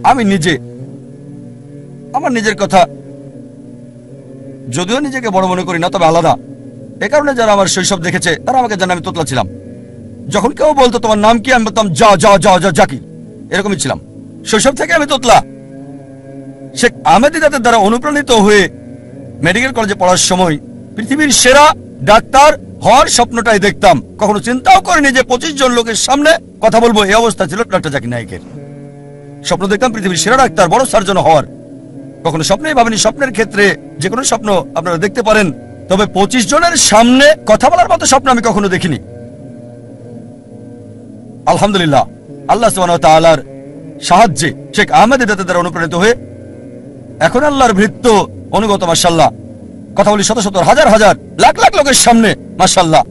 আমি নিজে আমার নিজের কথা যদিও নিজেকে বড় মনে করি না, তবে আলাদা। এ কারণে যারা আমার শৈশব দেখেছে তারা আমাকে জানে আমি তোতলা ছিলাম। যখন কেউ বলতো তোমার নাম কি, আমি বলতাম যা যা যা যা জাকির, এরকমই ছিলাম। শৈশব থেকে আমি তোতলা। শেখ আহমেদ দিদাতের দ্বারা অনুপ্রাণিত হয়ে মেডিকেল কলেজে পড়ার সময় পৃথিবীর সেরা ডাক্তার হওয়ার স্বপ্নটাই দেখতাম। কখনো চিন্তাও করিনি যে 25 জন লোকের সামনে কথা বলবো। এই অবস্থা ছিল ডক্টর জাকির নায়েকের। স্বপ্ন দেখতাম পৃথিবীর সেরা ডাক্তার, বড় সার্জন হওয়ার। কখনো স্বপ্নেই ভাবিনি। স্বপ্নের ক্ষেত্রে যে কোনো স্বপ্ন আপনারা দেখতে পারেন, তবে 25 জনের সামনে কথা বলার মতো স্বপ্ন আমি কখনো দেখিনি। আলহামদুলিল্লাহ, আল্লাহ সুবহানাহু ওয়া তাআলার সাহায্যে শেখ আহমেদ দিদাতের দ্বারা অনুপ্রাণিত হয়ে এখন আল্লাহর ভৃত্য অনুগত। মাশাআল্লাহ, কথা বলি শত শত হাজার হাজার লাখ লাখ লোকের সামনে। মাশাআল্লাহ,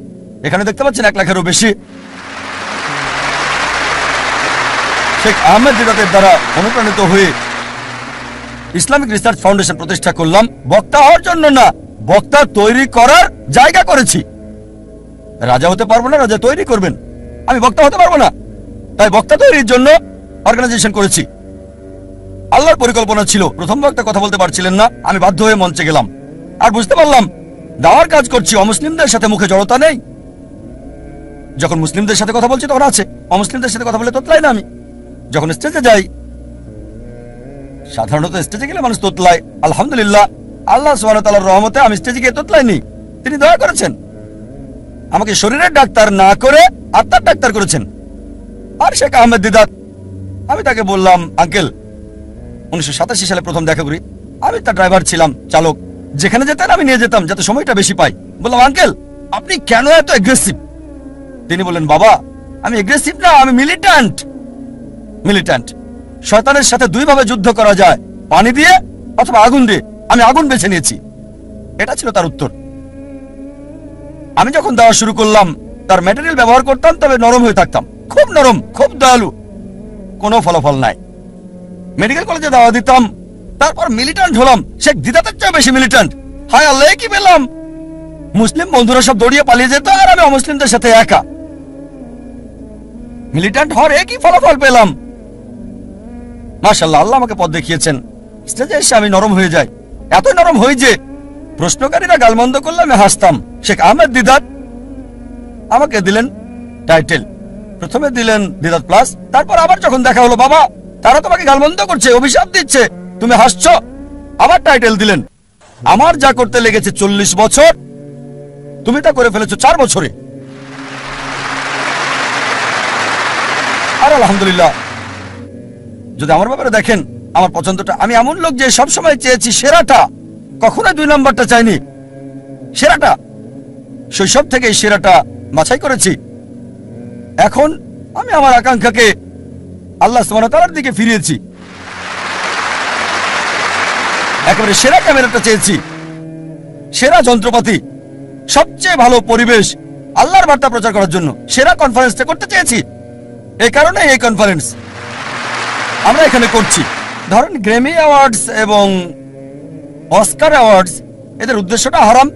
এখানে দেখতে পাচ্ছেন 1 লাখেরও বেশি। শেখ আহমেদ দিদাতের দ্বারা অনুপ্রাণিত হয়ে ইসলামিক রিসার্চ ফাউন্ডেশন প্রতিষ্ঠা করলাম। বক্তা হওয়ার জন্য না, বক্তা তৈরি করার জায়গা করেছি। রাজা হতে পারবো না, রাজা তৈরি করবেন। আমি বক্তা হতে পারবো না, তাই বক্তা তৈরির জন্য অর্গানাইজেশন করেছি। আল্লাহর পরিকল্পনা ছিল প্রথম বক্তা কথা বলতে পারছিলেন না, আমি বাধ্য হয়ে মঞ্চে গেলাম। আর বুঝতে পারলাম দাওয়ার কাজ করছি, অমুসলিমদের সাথে মুখে জড়তা নেই। যখন মুসলিমদের সাথে কথা বলছি তখন আছে, অমুসলিমদের সাথে কথা বলে তোতলাই না আমি। যখন স্টেজে যাই, সাধারণত স্টেজে গেলে মানুষ তোতলায়। আলহামদুলিল্লাহ, আল্লাহ সুবহানাহু ওয়া তাআলার রহমতে আমি স্টেজে গিয়ে তোতলাইনি। তিনি দয়া করেছেন, আমাকে শরীরের ডাক্তার না করে আত্মার ডাক্তার করেছেন। আর শেখ আহমেদ দিদাত, আমি তাকে বললাম আঙ্কেল, 1987 সালে প্রথম দেখা করি। আমি তার ড্রাইভার ছিলাম, চালক। যেখানে যেতেন আমি নিয়ে যেতাম যাতে সময়টা বেশি পাই। বললাম আঙ্কেল, আপনি কেন এত এগ্রেসিভ? তিনি বললেন বাবা, আমি এগ্রেসিভ না, আমি মিলিট্যান্ট। মিলিট্যান্ট শয়তানের সাথে 2 ভাবে যুদ্ধ করা যায়, পানি দিয়ে অথবা আগুন দিয়ে। আমি আগুন বেছে নিয়েছি। এটা ছিল তার উত্তর। আমি যখন দেওয়া শুরু করলাম, তার ম্যাটেরিয়াল ব্যবহার করতাম, তবে নরম হয়ে থাকতাম, খুব নরম, খুব দয়ালু। কোনো ফলাফল নাই। মেডিকেল কলেজে দাওয়া দিতাম, তারপর মিলিট্যান্ট হলাম। শেখ দিদাতের চেয়ে বেশি মিলিট্যান্ট। হায় আল্লাহ, কি পেলাম! মুসলিম বন্ধুরা সব দৌড়িয়ে পালিয়ে যেত, আর আমি অমুসলিমদের সাথে একা। মিলিট্যান্ট হওয়ার একই ফলাফল পেলাম। মাশাআল্লাহ, আল্লাহ আমাকে পথ দেখিয়েছেন। স্টেজে এসে আমি নরম হয়ে যাই, এত নরম হই যে প্রশ্নকারীরা গালমন্দ করলে আমি হাসতাম। শেখ আহমেদ দিদাত আমাকে দিলেন টাইটেল। প্রথমে দিলেন দিদাত প্লাস, তারপর আবার যখন দেখা হলো, বাবা তারা তোমাকে গালমন্দ করছে, অভিশাপ দিচ্ছে, তুমি হাসছো, আবার টাইটেল দিলেন। আমার যা করতে লেগেছে 40 বছর, তুমি তা করে ফেলেছো 4 বছরে। আর আলহামদুলিল্লাহ, যদি আমার ব্যাপারে দেখেন, আমার পছন্দটা, আমি এমন লোক যে সবসময় চেয়েছি সেরাটা, কখনোই 2 নম্বরটা চাইনি, সেরাটা। শৈশব থেকে এই সেরাটা বাছাই করেছি। এখন আমি আমার আকাঙ্ক্ষাকে আল্লাহ সুবহানাহু ওয়া তাআলার দিকে ফিরিয়েছি। একেবারে সেরা ক্যামেরাটা চেয়েছি, সেরা যন্ত্রপাতি, সবচেয়ে ভালো পরিবেশ আল্লাহর বার্তা প্রচার করার জন্য। সেরা কনফারেন্সটা করতে চেয়েছি। এই কারণে এই কনফারেন্স আমরা এখানে করছি। ধরেন গ্র্যামি অ্যাওয়ার্ডস এবং অস্কার অ্যাওয়ার্ডস, এদের উদ্দেশ্যটা হারাম,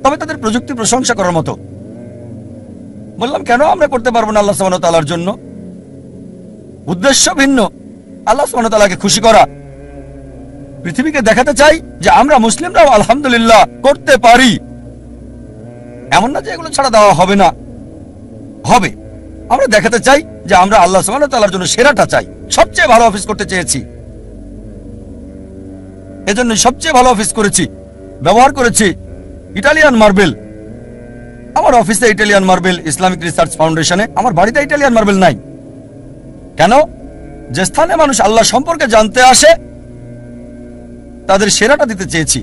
তবে তাদের প্রযুক্তি প্রশংসা করার মতো। বললাম কেন আমরা করতে পারবো না আল্লাহ সুবহানাহু ওয়া তাআলার জন্য? উদ্দেশ্য ভিন্ন, আল্লাহ সুবহানাহু ওয়া তাআলাকে খুশি করা। পৃথিবীকে দেখাতে চাই যে আমরা মুসলিমরাও আলহামদুলিল্লাহ করতে পারি। এমন না যে এগুলো ছাড়া দেওয়া হবে না, হবে। আমরা দেখাতে চাই যে আমরা আল্লাহ সুবহানাহু ওয়া তাআলার জন্য সেরাটা চাই। সবচেয়ে ভালো অফিস করতে চেয়েছি, এজন্য সবচেয়ে ভালো অফিস করেছি। ব্যবহার করেছি ইটালিয়ান মার্বেল। আমার অফিসে ইটালিয়ান মার্বেল, ইসলামিক রিসার্চ ফাউন্ডেশনে। আমার বাড়িতে ইটালিয়ান মার্বেল নাই। কেন? যে স্থানে মানুষ আল্লাহ সম্পর্কে জানতে আসে, তাদের সেরাটা দিতে চেয়েছি।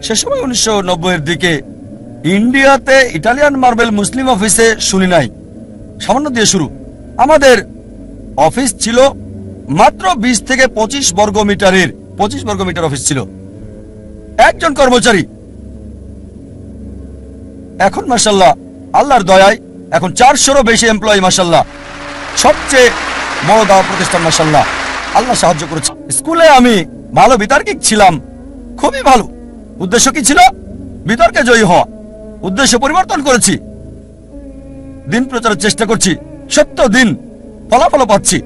সে সময় 1990-এর দিকে ইন্ডিয়াতে ইটালিয়ান মার্বেল মুসলিম অফিসে শুনি নাই। সামান্য দিয়ে শুরু। আমাদের অফিস ছিল মাত্র 20 থেকে 25 বর্গ মিটারের। 25 বর্গ মিটার অফিস ছিল, একজন কর্মচারী। এখন মাশাআল্লাহ আল্লাহর দয়ায় এখন 400-রও বেশি এমপ্লয়ি। মাশাআল্লাহ, সবচেয়ে বড় দাওয়া প্রতিষ্ঠান। মাশাআল্লাহ, আল্লাহ সাহায্য করেছে। স্কুলে আমি ভালো বিতার্কিক ছিলাম, খুবই ভালো। উদ্দেশ্য কি ছিল? বিতর্কে জয়ী হওয়া। উদ্দেশ্য পরিবর্তন করেছি, দিন প্রচারের চেষ্টা করছি। সত্য দিন, ফলাফল পাচ্ছি।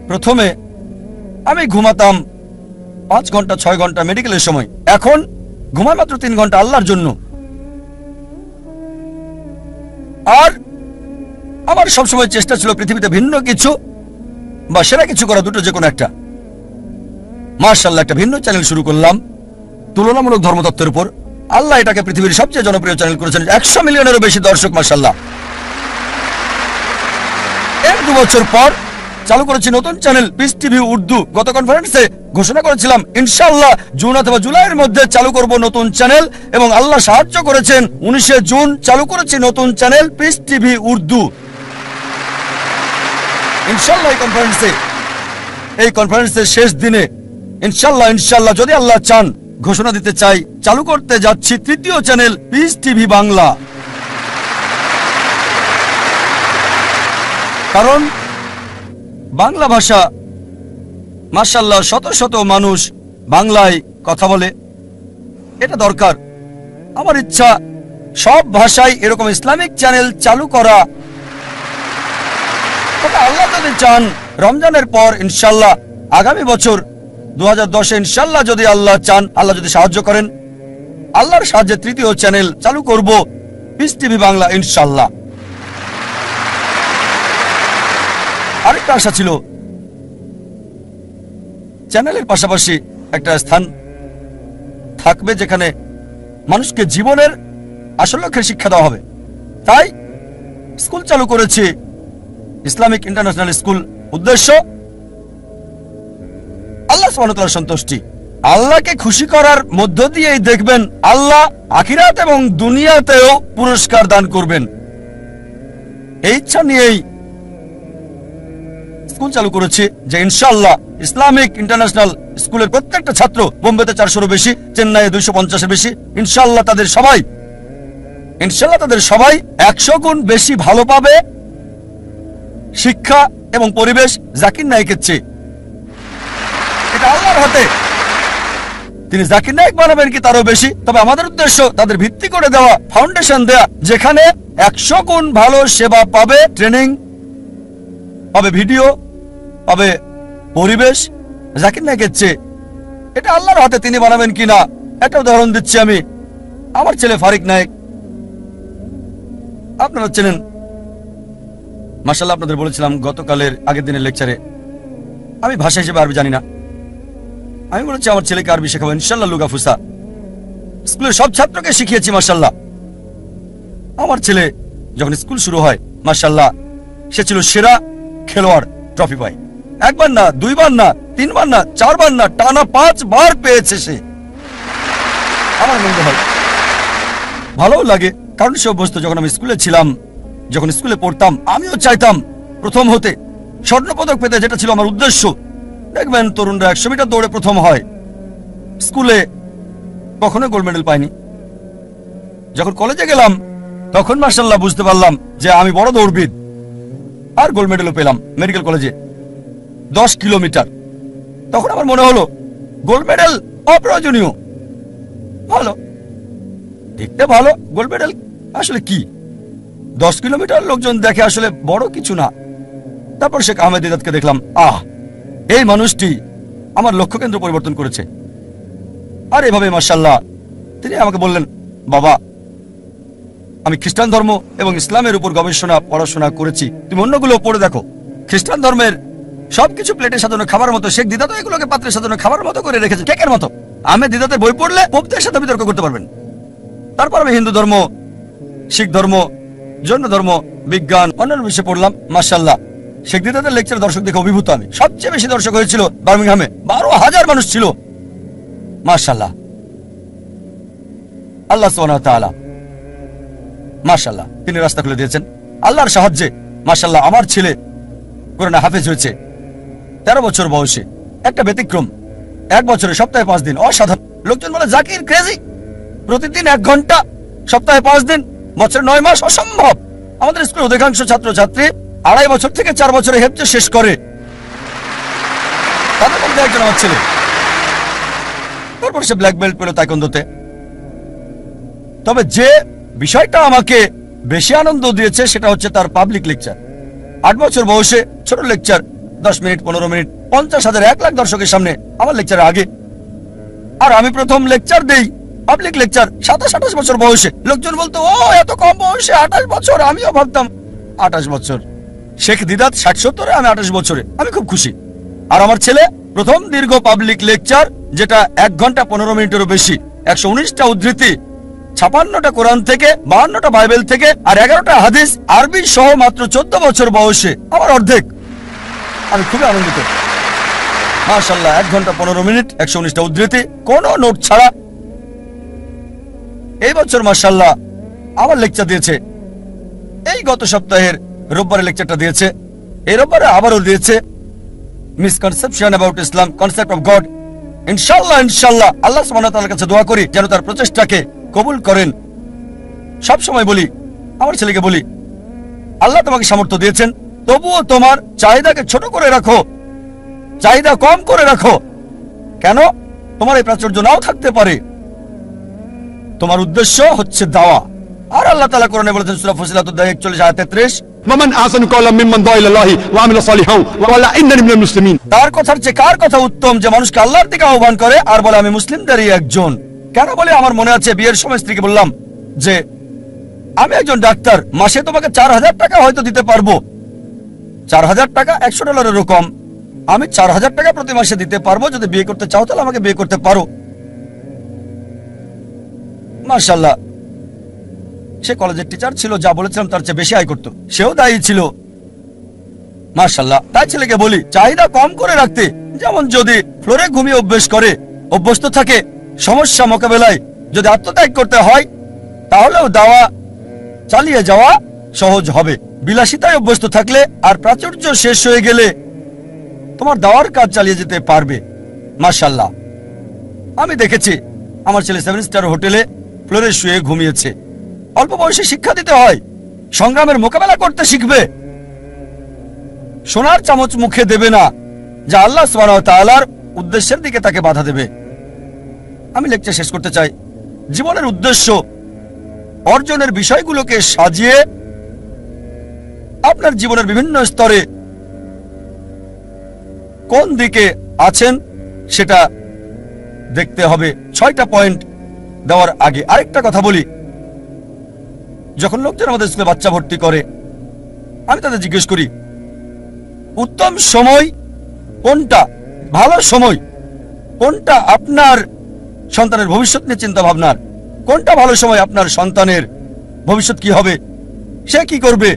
প্রথমে আমি ঘুমাতাম 5 ঘন্টা 6 ঘন্টা মেডিকেলের সময়, এখন ঘুমাই মাত্র 3 ঘন্টা আল্লাহর জন্য। আর আমার সবসময় চেষ্টা ছিল পৃথিবীতে ভিন্ন কিছু বা সেরা কিছু করা, দুটো যে কোনো একটা। মাশাআল্লাহ, একটা ভিন্ন চ্যানেল শুরু করলাম তুলনামূলক ধর্মতত্ত্বের উপর। আল্লাহ এটাকে পৃথিবীর সবচেয়ে জনপ্রিয় চ্যানেল করেছেন, 100 মিলিয়নেরও বেশি দর্শক, মাশাআল্লাহ। এর 2 বছর পর চালু করেছি নতুন চ্যানেল পিস টিভি উর্দু। গত কনফারেন্সে ঘোষণা করেছিলাম ইনশাআল্লাহ জুন অথবা জুলাইয়ের মধ্যে চালু করব নতুন চ্যানেল, এবং আল্লাহ সাহায্য করেছেন। 19শে জুন চালু করেছি নতুন চ্যানেল পিস টিভি উর্দু। ইনশাআল্লাহ এই কনফারেন্সের শেষ দিনে ইনশাআল্লাহ যদি আল্লাহ চান, ঘোষণা দিতে চাই চালু করতে যাচ্ছি 3য় চ্যানেল পিস টিভি বাংলা। কারণ বাংলা ভাষা মাশাআল্লাহ শত শত মানুষ বাংলায় কথা বলে, এটা দরকার। আমার ইচ্ছা সব ভাষায় এরকম ইসলামিক চ্যানেল চালু করা। তবে আল্লাহ যদি চান রমজানের পর ইনশাআল্লাহ আগামী বছর 2010-এ ইনশাআল্লাহ যদি আল্লাহ চান, আল্লাহ যদি সাহায্য করেন, আল্লাহর সাহায্যে 3য় চ্যানেল চালু করব পিস টিভি বাংলা ইনশাআল্লাহ। আরেকটা আশা ছিল চ্যানেলের পাশাপাশি একটা স্থান থাকবে যেখানে মানুষকে জীবনের আসল লক্ষ্যের শিক্ষা দেওয়া হবে। তাই স্কুল চালু করেছি, ইসলামিক ইন্টারন্যাশনাল স্কুল। উদ্দেশ্য আল্লাহ সুবহানাহু ওয়া তাআলার সন্তুষ্টি। আল্লাহকে খুশি করার মধ্য দিয়েই দেখবেন আল্লাহ আখিরাত এবং দুনিয়াতেও পুরস্কার দান করবেন। এই ইচ্ছা নিয়েই স্কুল চালু করেছি যে ইনশাআল্লাহ ইসলামিক ইন্টারন্যাশনাল স্কুলের প্রত্যেকটা ছাত্র, বোম্বেতে 400-এরও বেশি, চেন্নাইয়ে 250-এর বেশি, ইনশাআল্লাহ তাদের সবাই 100 গুণ বেশি ভালো পাবে শিক্ষা এবং পরিবেশ জাকির নায়েকের চেয়ে। এটা আল্লাহর হাতে, তিনি জাকির নায়েক বানাবেন কি তারও বেশি। তবে আমাদের উদ্দেশ্য তাদের ভিত্তি করে দেওয়া, ফাউন্ডেশন দেয়া, যেখানে 100 গুণ ভালো সেবা পাবে, ট্রেনিং পাবে, ভিডিও পাবে, পরিবেশ জাকির নায়েকের চেয়ে। এটা আল্লাহর হাতে, তিনি বানাবেন কিনা। একটা উদাহরণ দিচ্ছি আমি। আমার ছেলে ফারিক নায়েক, আপনারা চেনেন মাশাআল্লাহ। আপনাদের বলেছিলাম গতকালের আগের দিনের লেকচারে, আমি ভাষা হিসেবে আরবি জানি না। আমি বলেছি আমার ছেলেকে আরবি শেখাবো ইনশাআল্লাহ, লুগা ফুসা। স্কুলের সব ছাত্রকে শিখিয়েছি মাশাআল্লাহ। আমার ছেলে যখন স্কুল শুরু হয় মাশাআল্লাহ, সে ছিল সেরা খেলোয়াড়, ট্রফি পায়। 1 বার না, 2 বার না, 3 বার না, 4 বার না, টানা 5 বার পেয়েছে সে। আমার আনন্দ হয়, ভালো লাগে, কারণ সে অভ্যস্ত। যখন আমি স্কুলে ছিলাম, যখন স্কুলে পড়তাম, আমিও চাইতাম প্রথম হতে, স্বর্ণপদক পেতে, যেটা ছিল আমার উদ্দেশ্য। দেখবেন তরুণরা 100 মিটার দৌড়ে প্রথম হয়, স্কুলে কখনো গোল্ড মেডেল পাইনি। যখন কলেজে গেলাম তখন মাশাআল্লাহ বুঝতে পারলাম যে আমি বড় দৌড়বিদ, আর গোল্ড মেডেলও পেলাম মেডিকেল কলেজে 10 কিলোমিটার। তখন আমার মনে হলো গোল্ড মেডেল অপ্রয়োজনীয়। ভালো, দেখতে ভালো, গোল্ড মেডেল আসলে কি? 10 কিলোমিটার লোকজন দেখে, আসলে বড় কিছু না। তারপর শেখ আহমেদ দিদাতকে দেখলাম, এই মানুষটি আমার লক্ষ্যকেন্দ্র পরিবর্তন করেছে। আর এভাবে মাশাআল্লাহ তিনি আমাকে বললেন, বাবা আমি খ্রিস্টান ধর্ম এবং ইসলামের উপর গবেষণা পড়াশোনা করেছি, তুমি অন্যগুলো পড়ে দেখো। খ্রিস্টান ধর্মের সবকিছু প্লেটে সাজানো খাবার মতো, শেখ দিদাত এগুলোকে পাত্রে সাজানো খাবার মতো করে রেখেছে, কেকের মতো। আহমেদ দিদাতের বই পড়লে পোপদের সাথে বিতর্ক করতে পারবেন। তারপর আমি হিন্দু ধর্ম, শিখ ধর্ম, জৈন ধর্ম, বিজ্ঞান, অন্যান্য বিষয়ে পড়লাম। মাশাআল্লাহ শেখ দিদাতের লেকচার দর্শক দেখে অভিভূত আমি। সবচেয়ে বেশি দর্শক হয়েছিল বার্মিংহামে, 12,000 মানুষ ছিল। মাশাআল্লাহ, আল্লাহ সুবহানাহু ওয়া তাআলা মাশাআল্লাহ তিনি রাস্তা খুলে দিয়েছেন আল্লাহর সাহায্যে। মাশাআল্লাহ আমার ছেলে কোরআনে হাফেজ হয়েছে 13 বছর বয়সে। একটা ব্যতিক্রম, 1 বছরে সপ্তাহে 5 দিন, অসাধারণ। লোকজন বলে জাকির ক্রেজি, প্রতিদিন 1 ঘন্টা, সপ্তাহে 5 দিন, বছরে 9 মাস, অসম্ভব। আমাদের স্কুলের অধিকাংশ ছাত্রছাত্রী 2.5 বছর থেকে 4 বছরে হেফজ শেষ করে, তাদের মধ্যে একজন আমার ছেলে। তারপর সে ব্ল্যাক বেল্ট পেল তাইকোন্ডোতে। তবে যে বিষয়টা আমাকে বেশি আনন্দ দিয়েছে সেটা হচ্ছে তার পাবলিক লেকচার। 8 বছর বয়সে ছোট লেকচার, 10 মিনিট, 15 মিনিট, 50,000, 1 লাখ দর্শকের সামনে আমার লেকচারের আগে। আর আমি প্রথম লেকচার দেই, পাবলিক লেকচার, 27-28 বছর বয়সে। লোকজন বলতো, ও এত কম বয়সে 28 বছর। আমিও ভাবতাম 28 বছর। শেখ দিদাত 60-70-এ, আমি 28 বছরে। আমি খুব খুশি। আর আমার ছেলে প্রথম দীর্ঘ পাবলিক লেকচার, যেটা 1 ঘন্টা 15 মিনিটেরও বেশি, 119টা উদ্ধৃতি, 56টা কোরআন থেকে, 52টা বাইবেল থেকে, আর 11টা হাদিস আরবি সহ, মাত্র 14 বছর বয়সে। আমার অর্ধেক। আমি খুবই আনন্দিত। মাশাআল্লাহ, 1 ঘন্টা 15 মিনিট, 119টা উদ্ধৃতি, কোনো নোট ছাড়া। এই বছর মাশাআল্লাহ আমার লেকচার দিয়েছে। এই গত সপ্তাহের রোববারে লেকচারটা দিয়েছে, এই রোববারে আবারও দিয়েছে। Misconception about Islam, concept of god. ইনশাআল্লাহ ইনশাআল্লাহ আল্লাহ সুবহানাহু ওয়া তাআলার কাছে দোয়া করি যেন তার প্রচেষ্টাকে কবুল করেন। সব সময় বলি, আমার ছেলেকে বলি, আল্লাহ তোমাকে সামর্থ্য দিয়েছেন, তবুও তোমার চাহিদাকে ছোট করে রাখো, চাহিদা কম করে রাখো। কেন? তোমার এই প্রাচুর্য নাও থাকতে পারে। তোমার উদ্দেশ্য হচ্ছে দাওয়া। আর আল্লাহ তাআলা কোরআনে বলেছেন, সূরা ফুসিলাত 41 আয়াত 33, ومن أحسن قولا ممن دعا إلى الله وعمل صالحا وقال إنني من المسلمين। তার কথার চেয়ে কার কথা উত্তম, যে মানুষকে আল্লাহর দিকে আহ্বান করে আর বলে আমি মুসলিমদেরই একজন। কেন বলে, আমার মনে আছে বিয়ের সময় স্ত্রীকে বললাম যে আমি একজন ডাক্তার, মাসে তোমাকে 4,000 টাকা হয়তো দিতে পারবো। 4,000 টাকা $100 কম। আমি 4,000 টাকা প্রতি মাসে দিতে পারবো। যদি বিয়ে করতে চাও তাহলে আমাকে বিয়ে করতে পারো। মাশাআল্লাহ, সে কলেজের টিচার ছিল, যা বলেছিলাম তার চেয়ে বেশি আয় করত। সেও দায়ী ছিল। মাশাআল্লাহ। তাই ছেলেকে বলি চাহিদা কম করে রাখতে। যেমন যদি ফ্লোরে ঘুমিয়ে অভ্যস্ত থাকে, সমস্যা মোকাবেলায় যদি আত্মত্যাগ করতে হয়, তাহলেও দাওয়া চালিয়ে যাওয়া সহজ হবে। বিলাসিতায় অভ্যস্ত থাকলে আর প্রাচুর্য শেষ হয়ে গেলে তোমার দাওয়ার কাজ চালিয়ে যেতে পারবে। মাশাআল্লাহ, আমি দেখেছি আমার ছেলে 7 স্টার হোটেলে ফ্লোরে শুয়ে ঘুমিয়েছে। অল্প বয়সে শিক্ষা দিতে হয়, সংগ্রামের মোকাবেলা করতে শিখবে। সোনার চামচ মুখে দেবে না, যা আল্লাহ সুবহানাহু ওয়া তাআলার উদ্দেশ্যের দিকে তাকে বাধা দেবে। আমি লেকচার শেষ করতে চাই। জীবনের উদ্দেশ্য অর্জনের বিষয়গুলোকে সাজিয়ে আপনার জীবনের বিভিন্ন স্তরে কোন দিকে আছেন সেটা দেখতে হবে। 6টা পয়েন্ট দেওয়ার আগে আরেকটা কথা বলি। যখন লোকজন আমাদের স্কুলে বাচ্চা ভর্তি করে, আমি তাদের জিজ্ঞেস করি উত্তম সময় কোনটা, ভালো সময় কোনটা আপনার সন্তানের ভবিষ্যৎ নিয়ে চিন্তা ভাবনার, কোনটা ভালো সময় আপনার সন্তানের ভবিষ্যৎ কি হবে, সে কি করবে।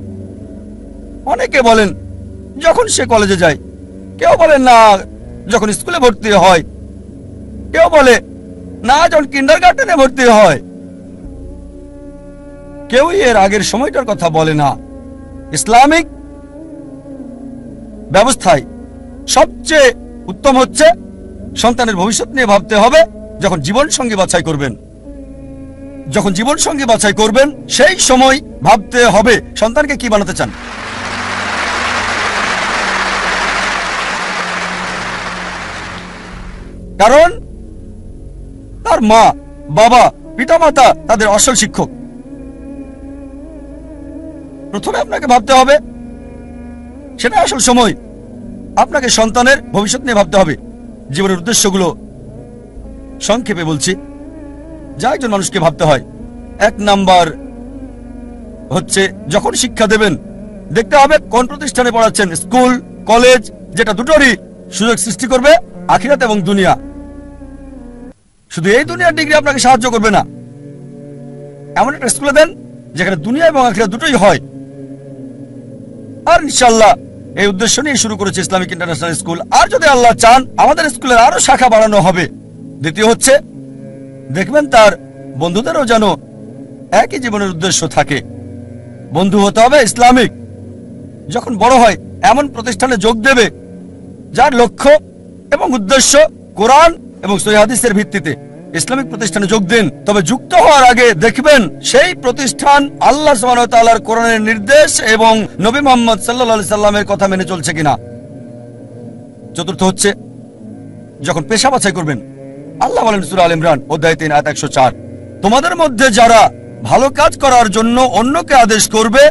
অনেকে বলেন যখন সে কলেজে যায়, কেউ বলেন না যখন স্কুলে ভর্তি হয়, কেউ বলে না যখন কিন্ডারগার্টেনে ভর্তি হয়। কেউই এর আগের সময়টার কথা বলে না। ইসলামিক ব্যবস্থায় সবচেয়ে উত্তম হচ্ছে সন্তানের ভবিষ্যৎ নিয়ে ভাবতে হবে যখন জীবন সঙ্গী বাছাই করবেন। যখন জীবন সঙ্গী বাছাই করবেন সেই সময় ভাবতে হবে সন্তানকে কি বানাতে চান। কারণ তার মা বাবা পিতামাতা তাদের আসল শিক্ষক। প্রথমে আপনাকে ভাবতে হবে, সেটা আসল সময়। আপনাকে সন্তানের ভবিষ্যৎ নিয়ে ভাবতে হবে। জীবনের উদ্দেশ্যগুলো সংক্ষেপে বলছি, যা একজন মানুষকে ভাবতে হয়। 1 নাম্বার হচ্ছে যখন শিক্ষা দেবেন দেখতে হবে কোন প্রতিষ্ঠানে পড়াচ্ছেন। স্কুল, কলেজ, যেটা দুটোরই সুযোগ সৃষ্টি করবে আখিরাত এবং দুনিয়া। শুধু এই দুনিয়ার ডিগ্রি আপনাকে সাহায্য করবে না। এমন একটা স্কুলে দেন যেখানে দুনিয়া এবং আখিরাত দুটোই হয়। আর ইনশাআল্লাহ এই উদ্দেশ্য নিয়ে শুরু করেছে ইসলামিক ইন্টারন্যাশনাল স্কুল। আর যদি আল্লাহ চান আমাদের স্কুলের আরো শাখা বাড়ানো হবে। দ্বিতীয় হচ্ছে দেখবেন তার বন্ধুদেরও যেন একই জীবনের উদ্দেশ্য থাকে। বন্ধু হতে হবে ইসলামিক। যখন বড় হয় এমন প্রতিষ্ঠানে যোগ দেবে যার লক্ষ্য এবং উদ্দেশ্য কোরআন এবং সহিহ হাদিসের ভিত্তিতে। ইসলামিক প্রতিষ্ঠানে যোগ দিন, তবে যুক্ত হওয়ার আগে দেখবেন সেই প্রতিষ্ঠান আল্লাহ সুবহানাহু ওয়া তাআলার কোরআনের নির্দেশ এবং নবী মুহাম্মদ সাল্লাল্লাহু আলাইহি সাল্লামের কথা মেনে চলছে কিনা। চতুর্থ হচ্ছে যখন পেশা বাছাই করবেন, আল্লাহ বলেন সূরা আল ইমরান অধ্যায় 3 আয়াত 104, তোমাদের মধ্যে যারা ভালো কাজ করার জন্য অন্যকে আদেশ করবে,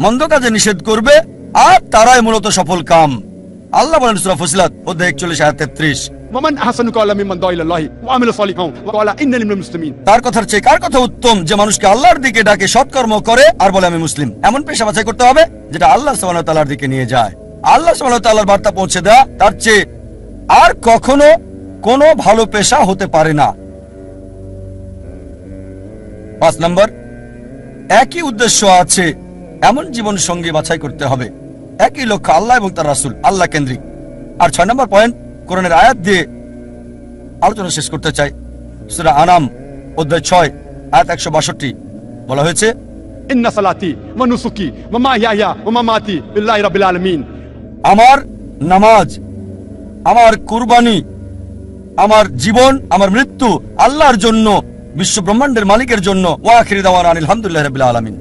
মন্দ কাজে নিষেধ করবে, আর তারাই মূলত সফল কাম। আল্লাহ বলেন সূরা ফুসিলাত অধ্যায় 41 আয়াত 33, ومن أحسن قولا ممن دعا إلى الله وعمل صالحا وقال إنني من المسلمين। তার কথার চেয়ে কার কথা উত্তম যে মানুষকে আল্লাহর দিকে ডাকে, সৎকর্ম করে আর বলে আমি মুসলিম। এমন পেশা বাছাই করতে হবে যেটা আল্লাহ সুবহানাহু ওয়া তাআলার দিকে নিয়ে যায়। আল্লাহ সুবহানাহু ওয়া তাআলার বার্তা পৌঁছে দেওয়া, তার চেয়ে আর কখনো কোনো ভালো পেশা হতে পারে না। 5 নম্বর, একই উদ্দেশ্য আছে এমন জীবন সঙ্গী বাছাই করতে হবে, একই লক্ষ্য আল্লাহ এবং তার রাসূল, আল্লাহ কেন্দ্রিক। আর 6 নম্বর পয়েন্ট, কোরআনের আয়াত দিয়ে আলোচনা শেষ করতে চাই। সূরা আনাম অধ্যায় 6 আয়াত 162 বলা হয়েছে, إن صلاتي ونسكي ومحياي ومماتي لله رب العالمين। আমার নামাজ, আমার কুরবানি, আমার জীবন, আমার মৃত্যু আল্লাহর জন্য, বিশ্ব ব্রহ্মাণ্ডের মালিকের জন্য। ওয়া আখিরু দাওয়ানা আলহামদুলিল্লাহি রাব্বিল আলামিন।